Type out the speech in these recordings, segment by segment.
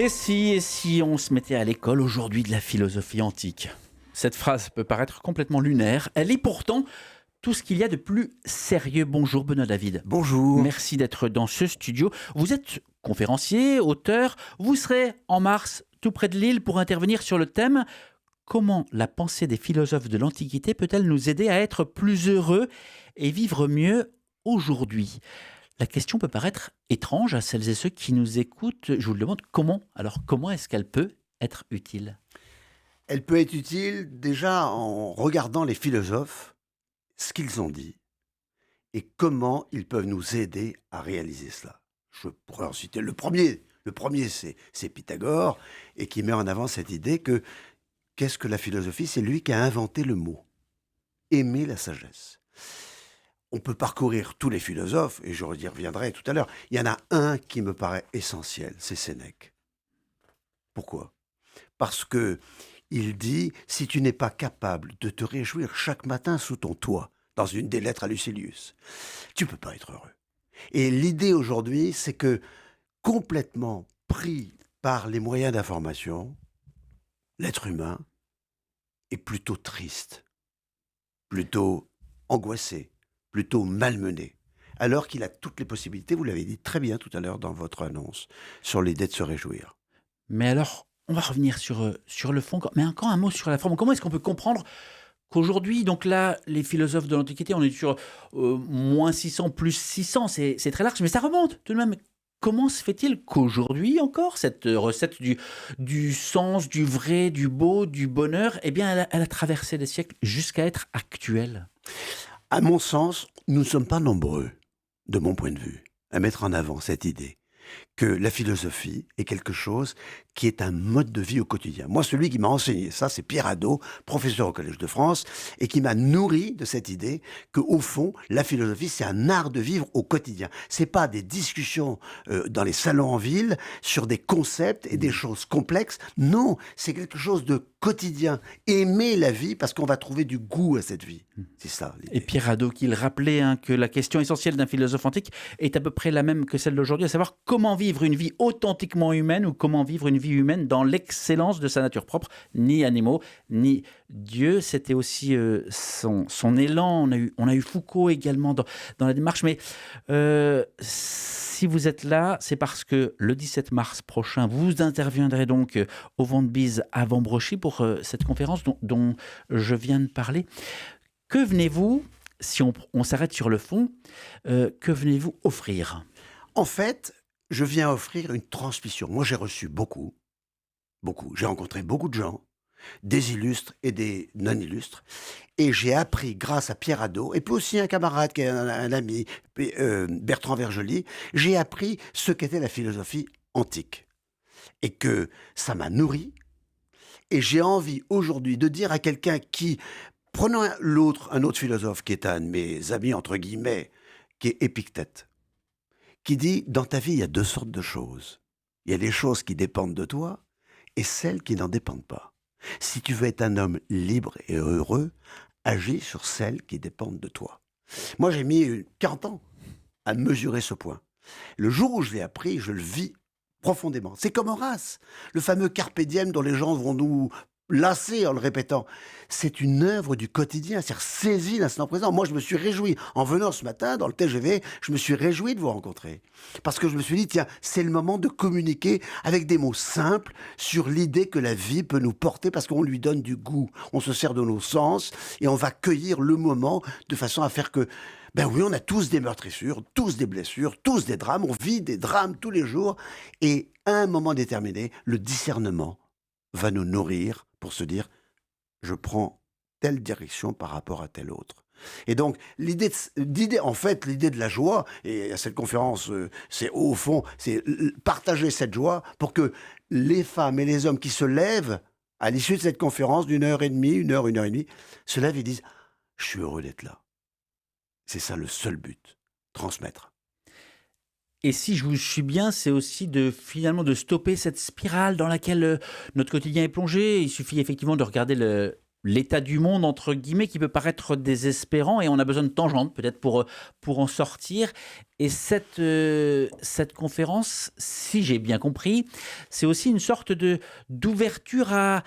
Et si on se mettait à l'école aujourd'hui de la philosophie antique? Cette phrase peut paraître complètement lunaire. Elle est pourtant tout ce qu'il y a de plus sérieux. Bonjour Benoît David. Bonjour. Merci d'être dans ce studio. Vous êtes conférencier, auteur. Vous serez en mars tout près de Lille pour intervenir sur le thème: comment la pensée des philosophes de l'Antiquité peut-elle nous aider à être plus heureux et vivre mieux aujourd'hui? La question peut paraître étrange à celles et ceux qui nous écoutent. Je vous le demande, comment? Alors, comment est-ce qu'elle peut être utile? Elle peut être utile déjà en regardant les philosophes, ce qu'ils ont dit et comment ils peuvent nous aider à réaliser cela. Je pourrais en citer le premier. Le premier, c'est Pythagore, et qui met en avant cette idée que qu'est-ce que la philosophie? C'est lui qui a inventé le mot. Aimer la sagesse. On peut parcourir tous les philosophes, et je y reviendrai tout à l'heure. Il y en a un qui me paraît essentiel, c'est Sénèque. Pourquoi? Parce que il dit, si tu n'es pas capable de te réjouir chaque matin sous ton toit, dans une des lettres à Lucilius, tu peux pas être heureux. Et l'idée aujourd'hui, c'est que, complètement pris par les moyens d'information, l'être humain est plutôt triste, plutôt angoissé, plutôt malmené, alors qu'il a toutes les possibilités, vous l'avez dit très bien tout à l'heure dans votre annonce, sur l'idée de se réjouir. Mais alors, on va revenir sur le fond. Mais encore un mot sur la forme. Comment est-ce qu'on peut comprendre qu'aujourd'hui, donc là, les philosophes de l'Antiquité, on est sur moins 600, plus 600, c'est très large, mais ça remonte tout de même. Comment se fait-il qu'aujourd'hui encore, cette recette du sens, du vrai, du beau, du bonheur, eh bien, elle a traversé les siècles jusqu'à être actuelle? À mon sens, nous ne sommes pas nombreux, de mon point de vue, à mettre en avant cette idée que la philosophie est quelque chose qui est un mode de vie au quotidien. Moi, celui qui m'a enseigné ça, c'est Pierre Hadot, professeur au Collège de France, et qui m'a nourri de cette idée que, au fond, la philosophie, c'est un art de vivre au quotidien. C'est pas des discussions dans les salons en ville sur des concepts et des choses complexes. Non, c'est quelque chose de quotidien. Aimer la vie parce qu'on va trouver du goût à cette vie. C'est ça l'idée. Et Pierre Hadot qui le rappelait, que la question essentielle d'un philosophe antique est à peu près la même que celle d'aujourd'hui, à savoir comment vivre une vie authentiquement humaine ou comment vivre une vie humaine dans l'excellence de sa nature propre, ni animaux, ni Dieu. C'était aussi son élan. On a eu Foucault également dans la démarche. Mais si vous êtes là, c'est parce que le 17 mars prochain, vous interviendrez donc au Vent de Bise à Vambrochy pour cette conférence dont je viens de parler. Que venez-vous, si on s'arrête sur le fond, que venez-vous offrir? En fait, je viens offrir une transmission. Moi, j'ai reçu beaucoup. J'ai rencontré beaucoup de gens, des illustres et des non-illustres, et j'ai appris grâce à Pierre Hadot, et puis aussi un camarade qui est un ami, Bertrand Vergely, j'ai appris ce qu'était la philosophie antique. Et que ça m'a nourri, et j'ai envie aujourd'hui de dire à quelqu'un qui, prenons un autre philosophe qui est un de mes amis, entre guillemets, qui est Épictète, qui dit, dans ta vie, il y a deux sortes de choses. Il y a les choses qui dépendent de toi, et celles qui n'en dépendent pas. Si tu veux être un homme libre et heureux, agis sur celles qui dépendent de toi. Moi, j'ai mis 40 ans à mesurer ce point. Le jour où je l'ai appris, je le vis profondément. C'est comme Horace, le fameux carpe diem dont les gens vont nous lasser en le répétant. C'est une œuvre du quotidien, c'est-à-dire saisie l'instant présent. Moi, je me suis réjoui, en venant ce matin dans le TGV, je me suis réjoui de vous rencontrer. Parce que je me suis dit, tiens, c'est le moment de communiquer avec des mots simples sur l'idée que la vie peut nous porter parce qu'on lui donne du goût. On se sert de nos sens et on va cueillir le moment de façon à faire que, ben oui, on a tous des meurtrissures, tous des blessures, tous des drames, on vit des drames tous les jours. Et à un moment déterminé, le discernement va nous nourrir pour se dire, je prends telle direction par rapport à telle autre. Et donc, l'idée de la joie, et à cette conférence, c'est au fond, c'est partager cette joie pour que les femmes et les hommes qui se lèvent à l'issue de cette conférence d'une heure et demie, une heure et demie, se lèvent et disent, je suis heureux d'être là. C'est ça le seul but, transmettre. Et si je vous suis bien, c'est aussi finalement de stopper cette spirale dans laquelle notre quotidien est plongé. Il suffit effectivement de regarder l'état du monde, entre guillemets, qui peut paraître désespérant et on a besoin de tangentes peut-être pour en sortir. Et cette conférence, si j'ai bien compris, c'est aussi une sorte d'ouverture à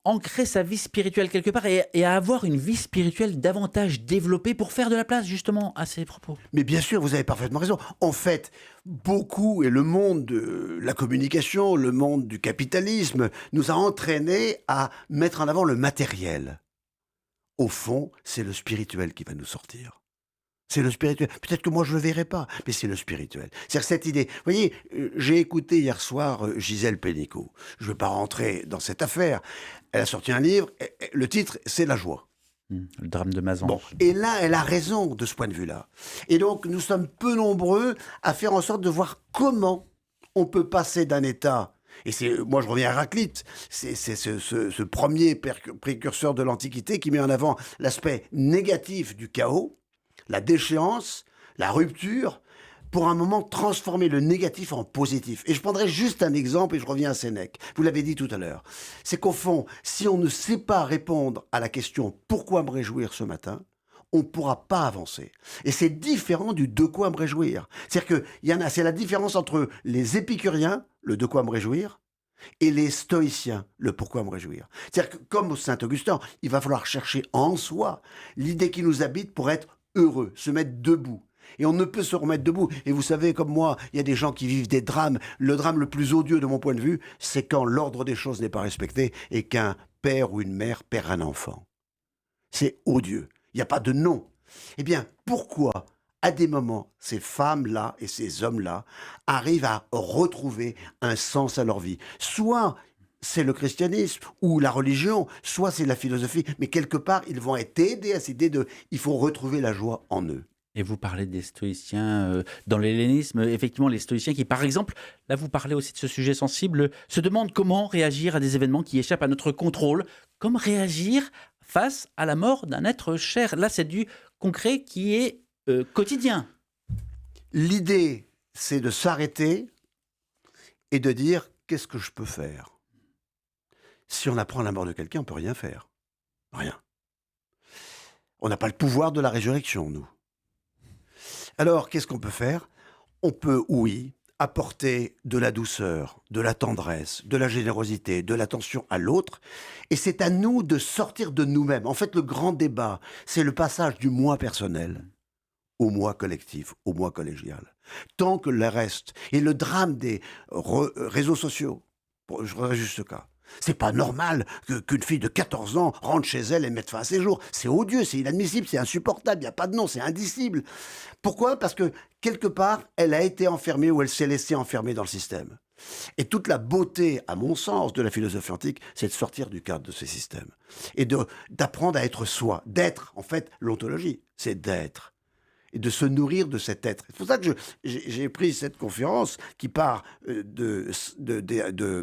ancrer sa vie spirituelle quelque part et à avoir une vie spirituelle davantage développée pour faire de la place justement à ces propos. Mais bien sûr, vous avez parfaitement raison. En fait, beaucoup, et le monde de la communication, le monde du capitalisme, nous a entraînés à mettre en avant le matériel. Au fond, c'est le spirituel qui va nous sortir. C'est le spirituel. Peut-être que moi, je ne le verrai pas, mais c'est le spirituel. C'est-à-dire cette idée. Vous voyez, j'ai écouté hier soir Gisèle Pénicaud. Je ne vais pas rentrer dans cette affaire. Elle a sorti un livre. Le titre, c'est La joie. Le drame de Mazan. Bon, et là, elle a raison de ce point de vue-là. Et donc, nous sommes peu nombreux à faire en sorte de voir comment on peut passer d'un état. Et moi, je reviens à Héraclite. C'est ce premier précurseur de l'Antiquité qui met en avant l'aspect négatif du chaos, la déchéance, la rupture, pour un moment transformer le négatif en positif. Et je prendrai juste un exemple et je reviens à Sénèque. Vous l'avez dit tout à l'heure. C'est qu'au fond, si on ne sait pas répondre à la question « Pourquoi me réjouir ce matin ?», on ne pourra pas avancer. Et c'est différent du « De quoi me réjouir ». C'est-à-dire que c'est la différence entre les épicuriens, le « De quoi me réjouir », et les stoïciens, le pourquoi me réjouir. C'est-à-dire que, comme au Saint-Augustin, il va falloir chercher en soi l'idée qui nous habite pour être heureux, se mettre debout. Et on ne peut se remettre debout. Et vous savez, comme moi, il y a des gens qui vivent des drames. Le drame le plus odieux de mon point de vue, c'est quand l'ordre des choses n'est pas respecté et qu'un père ou une mère perd un enfant. C'est odieux. Il n'y a pas de nom. Eh bien, pourquoi, à des moments, ces femmes-là et ces hommes-là arrivent à retrouver un sens à leur vie ? Soit c'est le christianisme ou la religion, soit c'est la philosophie, mais quelque part, ils vont être aidés à cette idée de « il faut retrouver la joie en eux ». Et vous parlez des stoïciens dans l'hellénisme, effectivement les stoïciens qui, par exemple, là vous parlez aussi de ce sujet sensible, se demandent comment réagir à des événements qui échappent à notre contrôle, comment réagir face à la mort d'un être cher. Là c'est du concret qui est quotidien. L'idée, c'est de s'arrêter et de dire « qu'est-ce que je peux faire ?» Si on apprend la mort de quelqu'un, on ne peut rien faire. Rien. On n'a pas le pouvoir de la résurrection, nous. Alors, qu'est-ce qu'on peut faire ? On peut, oui, apporter de la douceur, de la tendresse, de la générosité, de l'attention à l'autre. Et c'est à nous de sortir de nous-mêmes. En fait, le grand débat, c'est le passage du moi personnel au moi collectif, au moi collégial. Tant que le reste, et le drame des réseaux sociaux, je reviens juste ce cas. C'est pas normal qu'une fille de 14 ans rentre chez elle et mette fin à ses jours. C'est odieux, c'est inadmissible, c'est insupportable, il n'y a pas de nom, c'est indicible. Pourquoi ? Parce que, quelque part, elle a été enfermée ou elle s'est laissée enfermer dans le système. Et toute la beauté, à mon sens, de la philosophie antique, c'est de sortir du cadre de ces systèmes. Et d'apprendre à être soi, d'être, en fait, l'ontologie, c'est d'être. Et de se nourrir de cet être. C'est pour ça que j'ai pris cette conférence qui part de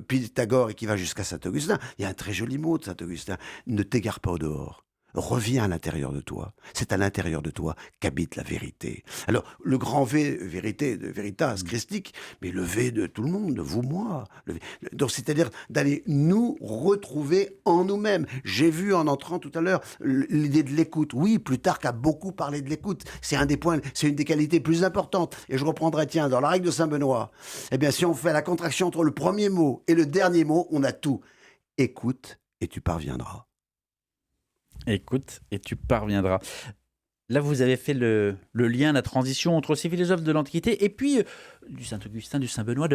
Pythagore et qui va jusqu'à Saint-Augustin. Il y a un très joli mot de Saint-Augustin. Ne t'égare pas au dehors. Reviens à l'intérieur de toi. C'est à l'intérieur de toi qu'habite la vérité. Alors, le grand V, vérité, de veritas, christique, mais le V de tout le monde, de vous, moi. Donc, c'est-à-dire d'aller nous retrouver en nous-mêmes. J'ai vu en entrant tout à l'heure l'idée de l'écoute. Oui, Plutarque a beaucoup parlé de l'écoute. C'est un des points, c'est une des qualités plus importantes. Et je reprendrai, tiens, dans la règle de Saint-Benoît, eh bien, si on fait la contraction entre le premier mot et le dernier mot, on a tout. Écoute et tu parviendras. Écoute, et tu parviendras. Là, vous avez fait le lien, la transition entre ces philosophes de l'Antiquité et puis du Saint-Augustin, du Saint-Benoît,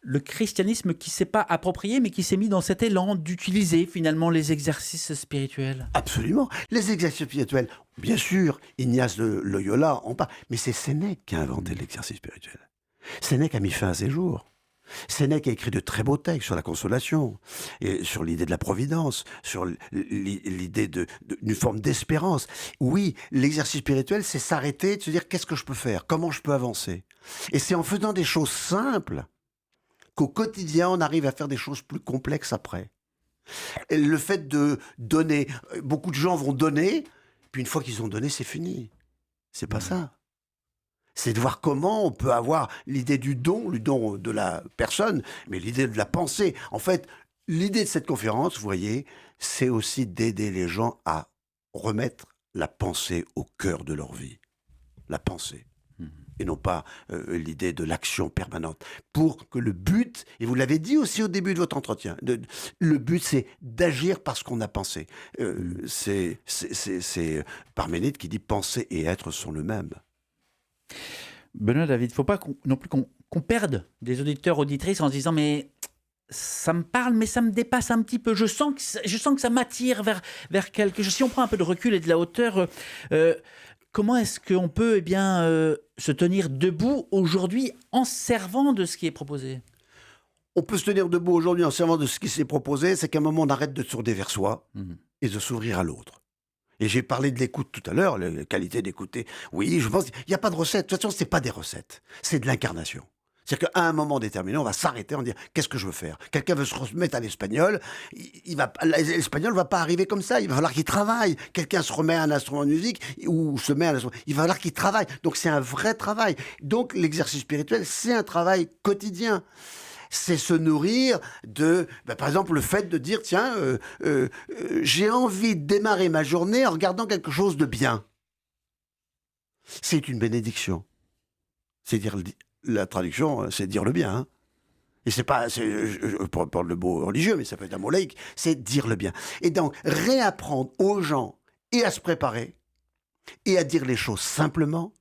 le christianisme qui ne s'est pas approprié, mais qui s'est mis dans cet élan d'utiliser finalement les exercices spirituels. Absolument. Les exercices spirituels, bien sûr, Ignace de Loyola en parle, mais c'est Sénèque qui a inventé l'exercice spirituel. Sénèque a mis fin à ses jours. Sénèque a écrit de très beaux textes sur la consolation, et sur l'idée de la providence, sur l'idée d'une forme d'espérance. Oui, l'exercice spirituel, c'est s'arrêter, de se dire qu'est-ce que je peux faire, comment je peux avancer. Et c'est en faisant des choses simples qu'au quotidien, on arrive à faire des choses plus complexes après. Et le fait de donner, beaucoup de gens vont donner, puis une fois qu'ils ont donné, c'est fini. C'est pas ça. C'est de voir comment on peut avoir l'idée du don, le don de la personne, mais l'idée de la pensée. En fait, L'idée de cette conférence, vous voyez, c'est aussi d'aider les gens à remettre la pensée au cœur de leur vie. La pensée. Et non pas l'idée de l'action permanente. Pour que le but, et vous l'avez dit aussi au début de votre entretien, le but c'est d'agir parce qu'on a pensé. C'est Parménide qui dit penser et être sont le même. Benoît David, il ne faut pas non plus qu'on perde des auditeurs, auditrices en se disant mais ça me parle, mais ça me dépasse un petit peu. Je sens que ça m'attire vers quelque chose. Si on prend un peu de recul et de la hauteur, comment est-ce qu'on peut se tenir debout aujourd'hui en servant de ce qui est proposé? On peut se tenir debout aujourd'hui en servant de ce qui s'est proposé, c'est qu'à un moment on arrête de se tourner vers soi et de s'ouvrir à l'autre. Et j'ai parlé de l'écoute tout à l'heure, la qualité d'écouter. Oui, je pense qu'il n'y a pas de recette. De toute façon, ce n'est pas des recettes, c'est de l'incarnation. C'est-à-dire qu'à un moment déterminé, on va s'arrêter, on va dire qu'est-ce que je veux faire. Quelqu'un veut se remettre à l'espagnol, l'espagnol ne va pas arriver comme ça, il va falloir qu'il travaille. Quelqu'un se remet à un instrument de musique ou se met à un instrument, il va falloir qu'il travaille. Donc c'est un vrai travail. Donc l'exercice spirituel, c'est un travail quotidien. C'est se nourrir de, par exemple, le fait de dire, tiens, j'ai envie de démarrer ma journée en regardant quelque chose de bien. C'est une bénédiction. C'est dire, la traduction, c'est dire le bien. Hein. Et c'est pas, je parle le mot religieux, mais ça peut être un mot laïque, c'est dire le bien. Et donc, réapprendre aux gens et à se préparer, et à dire les choses simplement,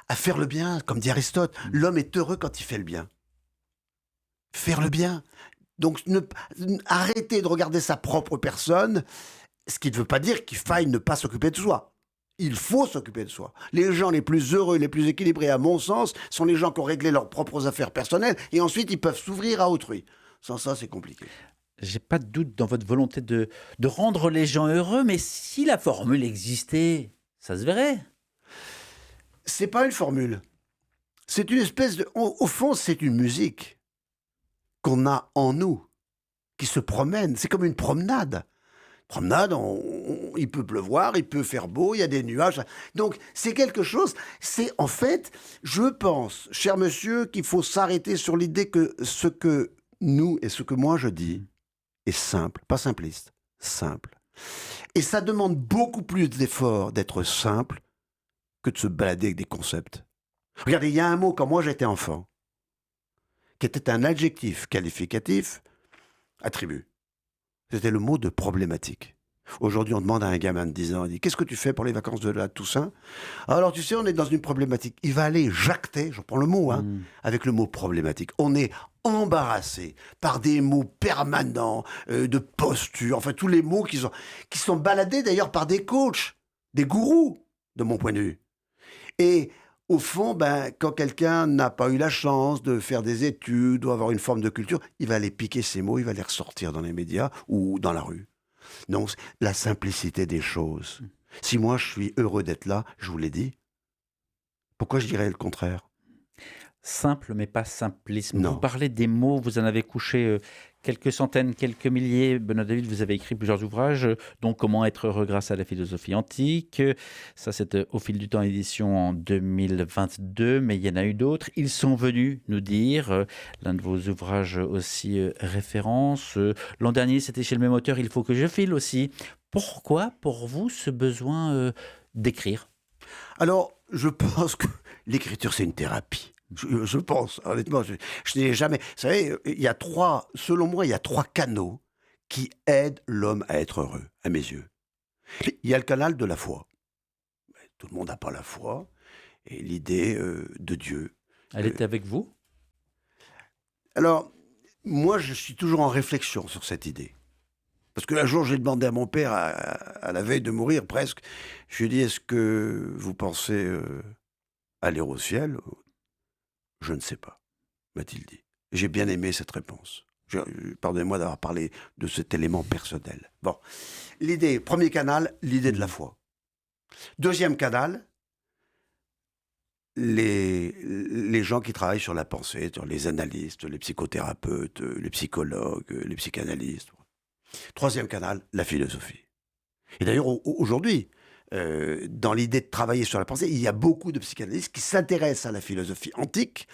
à faire le bien, comme dit Aristote, l'homme est heureux quand il fait le bien. Faire le bien. Donc, arrêter de regarder sa propre personne, ce qui ne veut pas dire qu'il faille ne pas s'occuper de soi. Il faut s'occuper de soi. Les gens les plus heureux, les plus équilibrés, à mon sens, sont les gens qui ont réglé leurs propres affaires personnelles et ensuite ils peuvent s'ouvrir à autrui. Sans ça, c'est compliqué. J'ai pas de doute dans votre volonté de rendre les gens heureux, mais si la formule existait, ça se verrait. C'est pas une formule. C'est une espèce de... Au fond, c'est une musique qu'on a en nous, qui se promène. C'est comme une promenade. Promenade, il peut pleuvoir, il peut faire beau, il y a des nuages. Donc, c'est quelque chose, c'est en fait, je pense, cher monsieur, qu'il faut s'arrêter sur l'idée que ce que nous et ce que moi je dis est simple, pas simpliste, simple. Et ça demande beaucoup plus d'efforts d'être simple que de se balader avec des concepts. Regardez, il y a un mot, quand moi j'étais enfant, qui était un adjectif qualificatif, attribut. C'était le mot de problématique. Aujourd'hui, on demande à un gamin de 10 ans, on dit « Qu'est-ce que tu fais pour les vacances de la Toussaint ?» Alors, tu sais, on est dans une problématique. Il va aller jacter, je prends le mot, avec le mot problématique. On est embarrassé par des mots permanents, de posture, enfin, tous les mots qui sont baladés d'ailleurs par des coachs, des gourous, de mon point de vue. Et au fond, quand quelqu'un n'a pas eu la chance de faire des études ou avoir une forme de culture, il va aller piquer ces mots, il va les ressortir dans les médias ou dans la rue. Non, la simplicité des choses. Si moi je suis heureux d'être là, je vous l'ai dit, pourquoi je dirais le contraire ? Simple, mais pas simplisme. Non. Vous parlez des mots, vous en avez couché quelques centaines, quelques milliers. Benoît David, vous avez écrit plusieurs ouvrages, dont Comment être heureux grâce à la philosophie antique. Ça, c'est Au fil du temps, édition en 2022, mais il y en a eu d'autres. Ils sont venus nous dire, l'un de vos ouvrages aussi référence. L'an dernier, c'était chez le même auteur, Il faut que je file aussi. Pourquoi, pour vous, ce besoin d'écrire ? Alors, je pense que l'écriture, c'est une thérapie. Je pense, honnêtement, je n'ai jamais... Vous savez, selon moi, il y a 3 canaux qui aident l'homme à être heureux, à mes yeux. Il y a le canal de la foi. Tout le monde n'a pas la foi. Et l'idée de Dieu. Elle était avec vous ? Alors, moi, je suis toujours en réflexion sur cette idée. Parce qu'un jour, j'ai demandé à mon père, à la veille de mourir presque, je lui ai dit, est-ce que vous pensez aller au ciel ? Je ne sais pas, m'a-t-il dit. J'ai bien aimé cette réponse. Pardonnez-moi d'avoir parlé de cet élément personnel. Bon, premier canal, l'idée de la foi. Deuxième canal, les gens qui travaillent sur la pensée, les analystes, les psychothérapeutes, les psychologues, les psychanalystes. Troisième canal, la philosophie. Et d'ailleurs, aujourd'hui, dans l'idée de travailler sur la pensée. Il y a beaucoup de psychanalystes qui s'intéressent à la philosophie antique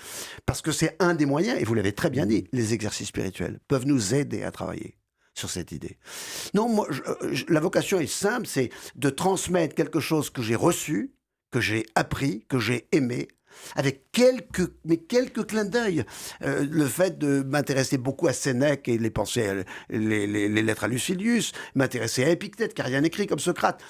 parce que c'est un des moyens, et vous l'avez très bien dit, les exercices spirituels peuvent nous aider à travailler sur cette idée. Non, moi, la vocation est simple, c'est de transmettre quelque chose que j'ai reçu, que j'ai appris, que j'ai aimé, avec quelques clins d'œil. Le fait de m'intéresser beaucoup à Sénèque et les pensées, les lettres à Lucilius, m'intéresser à Épictète, car rien n'écrit comme Socrate.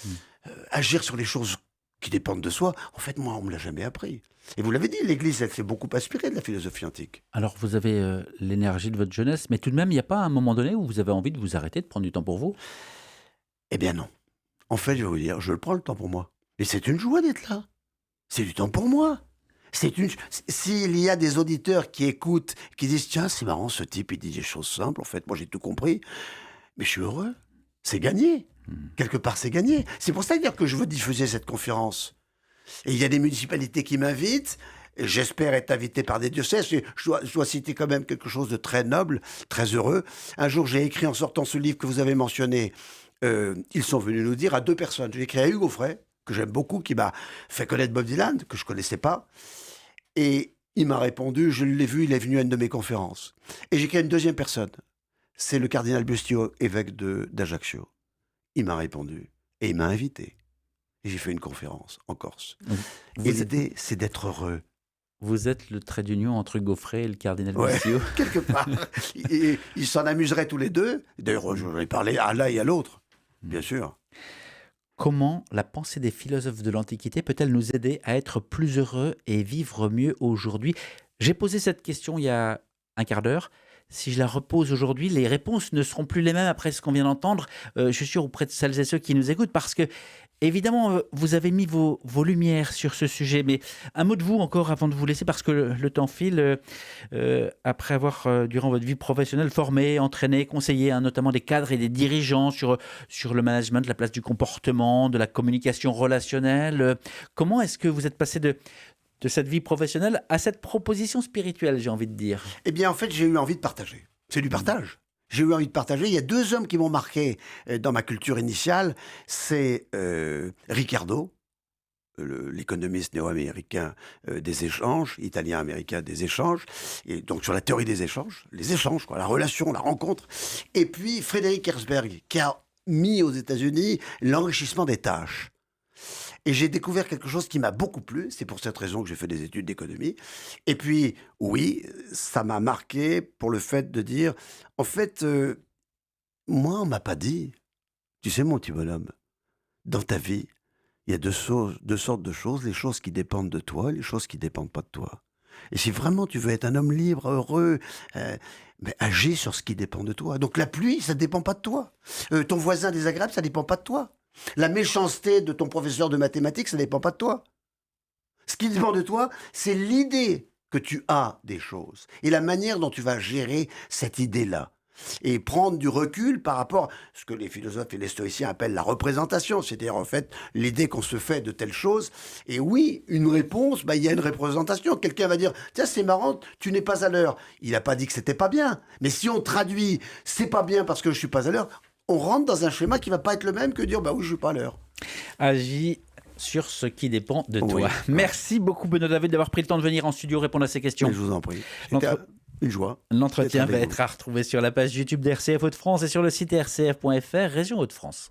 Agir sur les choses qui dépendent de soi, en fait, moi, on ne me l'a jamais appris. Et vous l'avez dit, l'Église, elle s'est beaucoup inspirée de la philosophie antique. Alors, vous avez l'énergie de votre jeunesse, mais tout de même, il n'y a pas un moment donné où vous avez envie de vous arrêter, de prendre du temps pour vous? Eh bien non. En fait, je vais vous dire, je le prends le temps pour moi. Et c'est une joie d'être là. C'est du temps pour moi. S'il y a des auditeurs qui écoutent, qui disent, tiens, c'est marrant, ce type, il dit des choses simples, en fait, moi j'ai tout compris, mais je suis heureux. C'est gagné. Quelque part, c'est gagné. C'est pour ça dire que je veux diffuser cette conférence. Et il y a des municipalités qui m'invitent. Et j'espère être invité par des diocèses. Je dois citer quand même quelque chose de très noble, très heureux. Un jour, j'ai écrit en sortant ce livre que vous avez mentionné. Ils sont venus nous dire à 2 personnes. J'ai écrit à Hugo Frey, que j'aime beaucoup, qui m'a fait connaître Bob Dylan, que je ne connaissais pas. Et il m'a répondu, je l'ai vu, il est venu à une de mes conférences. Et j'ai écrit à une deuxième personne. C'est le cardinal Bustio, évêque d'Ajaccio. Il m'a répondu et il m'a invité. Et j'ai fait une conférence en Corse. Et l'idée, c'est d'être heureux. Vous êtes le trait d'union entre Hugo Frey et le cardinal Ouais, Bustio. quelque part. Ils s'en amuseraient tous les deux. D'ailleurs, je vais parler à l'un et à l'autre, bien sûr. Comment la pensée des philosophes de l'Antiquité peut-elle nous aider à être plus heureux et vivre mieux aujourd'hui? J'ai posé cette question il y a un quart d'heure. Si je la repose aujourd'hui, les réponses ne seront plus les mêmes après ce qu'on vient d'entendre. Je suis sûr auprès de celles et ceux qui nous écoutent, parce que, évidemment, vous avez mis vos lumières sur ce sujet. Mais un mot de vous encore avant de vous laisser, parce que le temps file. Après avoir, durant votre vie professionnelle, formé, entraîné, conseillé, notamment des cadres et des dirigeants sur le management, la place du comportement, de la communication relationnelle. Comment est-ce que vous êtes passé de cette vie professionnelle à cette proposition spirituelle, j'ai envie de dire? Eh bien, en fait, j'ai eu envie de partager. C'est du partage. J'ai eu envie de partager. Il y a 2 hommes qui m'ont marqué dans ma culture initiale. C'est Ricardo, l'économiste néo-américain des échanges, italien-américain des échanges, et donc sur la théorie des échanges, les échanges, quoi, la relation, la rencontre. Et puis Frédéric Herzberg, qui a mis aux États-Unis l'enrichissement des tâches. Et j'ai découvert quelque chose qui m'a beaucoup plu. C'est pour cette raison que j'ai fait des études d'économie. Et puis, oui, ça m'a marqué pour le fait de dire, en fait, moi, on m'a pas dit. Tu sais, mon petit bonhomme, dans ta vie, il y a deux sortes de choses. Les choses qui dépendent de toi et les choses qui dépendent pas de toi. Et si vraiment tu veux être un homme libre, heureux, agis sur ce qui dépend de toi. Donc la pluie, ça ne dépend pas de toi. Ton voisin désagréable, ça ne dépend pas de toi. La méchanceté de ton professeur de mathématiques, ça ne dépend pas de toi. Ce qui dépend de toi, c'est l'idée que tu as des choses et la manière dont tu vas gérer cette idée-là. Et prendre du recul par rapport à ce que les philosophes et les stoïciens appellent la représentation, c'est-à-dire en fait l'idée qu'on se fait de telle chose. Et oui, une réponse, il y a une représentation. Quelqu'un va dire, tiens, c'est marrant, tu n'es pas à l'heure. Il n'a pas dit que c'était pas bien. Mais si on traduit, c'est pas bien parce que je suis pas à l'heure, on rentre dans un schéma qui va pas être le même que dire, oui, je suis pas à l'heure. Agis sur ce qui dépend de toi. Oui. Merci beaucoup, Benoît David, d'avoir pris le temps de venir en studio répondre à ces questions. Mais je vous en prie. C'était une joie. L'entretien va être à retrouver sur la page YouTube d'RCF Hauts-de-France et sur le site rcf.fr, Région Hauts-de-France.